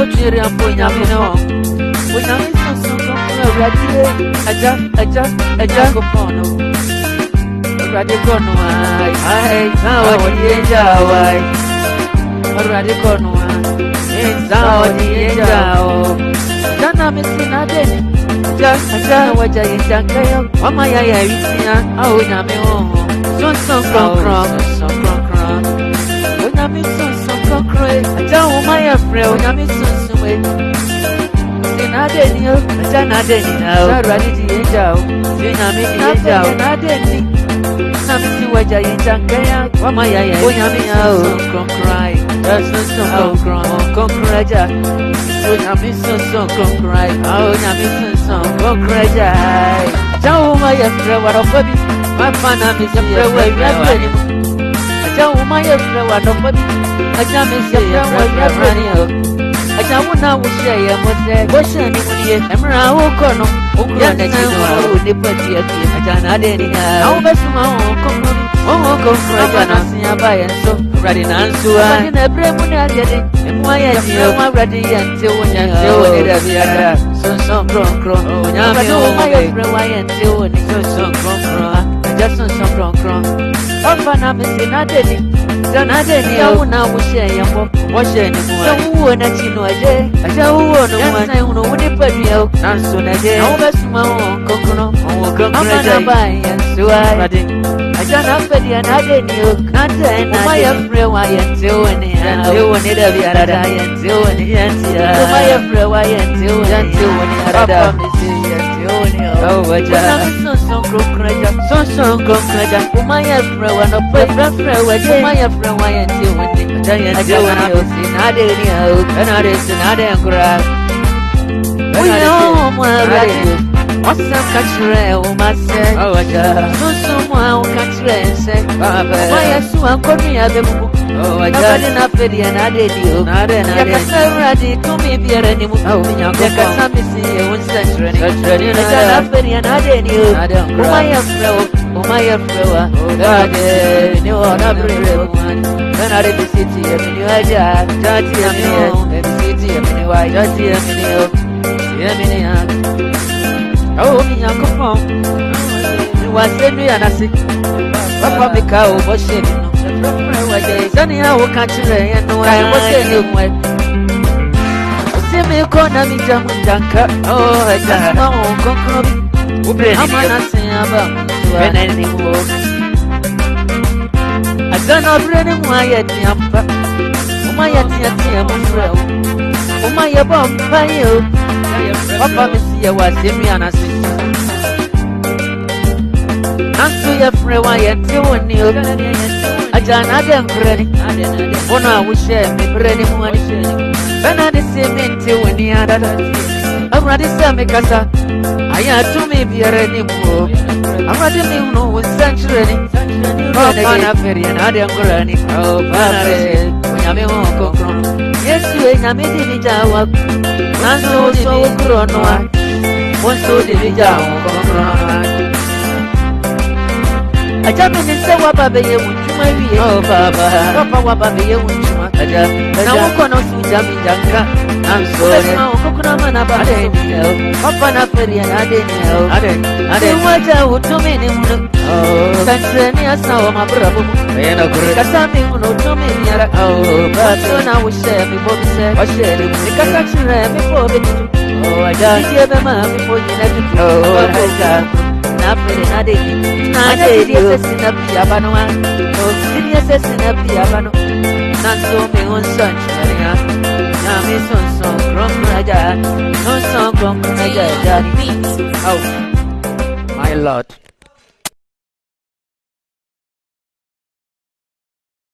chiri ampo nyame no o nyame so awurade aja go fono awurade kono ai na odi enja wai awurade kono ai na odi enja o jana misina deni aja waja yenjankayo mama ya wisia au nyame ho son kron o nyame son kron aja wo maya frɛ o nyame son we Nadeni, Nadeni now. Saradi Angel, Sinami Angel, Nadeni. Namity Waja Yankaya, Wamaya, Oyamia, cry. That's no concraja. Oyamison, cry. Oh, Yamison, concraja. Jawmaya, what of body. My fanam is a way, Jawmaya, what of body. I jam is a way, I want now to say, I was there. What's any money? Emra Okono, Okono, the party at the Ajana Denia. How best my own company? Oh, go for a Janassia by and so ready Nansu and a Bremona, and why I feel ready until when I do it. So cron, Yami, why until when it's so cron, just some cron. Often is not any. Janadeni auna ushe yambo washe ni mwa uwo na chino aje aja uwo no mwa na uno wuni padi yao nanso na je na ubesuma uwo kokono ama na baya suwa aja na pedi ya nadeni yo kanta ena uma ya fre wa yentewe ni yentewe ni dabi arada yentewe ni yentia uma ya fre wa yentewe ni arada yentewe ni oh waja son konkreja uma ya fre wa no fre wa je uma ya fre wa yentewe ni aja na osi na adeni yo na adeni na adeni kura uyo mwa radi what's up, Catchray? Oh, my say, oh, someone catchray, say, why, I saw a Korea, oh, I got enough ready and I did you. Not ready to me, be any move. Oh, you can see you one century. I got enough ready and I did you. Oh, my flower, oh, God, you are not real one. Then I did the city, I mean, you are just the city, I mean, why, just the oh, me uncle Pong. You was Henry and I said, Papa Mikao was shit. Sunny, I will catch you and no, I was anyway. See me corner me jam Janka. Oh, I just know Concrobi. Who bring I'm not saying about when anymore. I don't know, Brennan, why at Yampa. Oh, my at Yampa. Oh, my bomb fire. Papa Messia was Simiana. Nancy, your friend, why you're doing you? I don't know, ready. One I will share me, ready money. When I see me till when the other. I'm ready to make us. I had to maybe anymore. I'm ready to know what's century. Oh, Panaferi and Adam Granny. Oh, Panaferi, when I'm home. Yes, you ain't a meeting Jawa. Nanso so kronoa. One so Jawa. I jump in and say, what Baba, you want to marry? Oh, Papa, what Baba, you want to marry? Now, I'm going to jump in Janka. I'm sorry, no, Coconaman about it. Papa, not very, and I didn't watch out to me. Oh, that's any as now, my brother. And a great something who know to me. Oh, but when I was share before we said, I shared it because I should before we did. Oh, I just hear the man before you let it go. I got. I did you in a piano. Oh, serious in a piano. Not so me on sunshine. Now me son from Raja. No song from Raja. Oh, my Lord.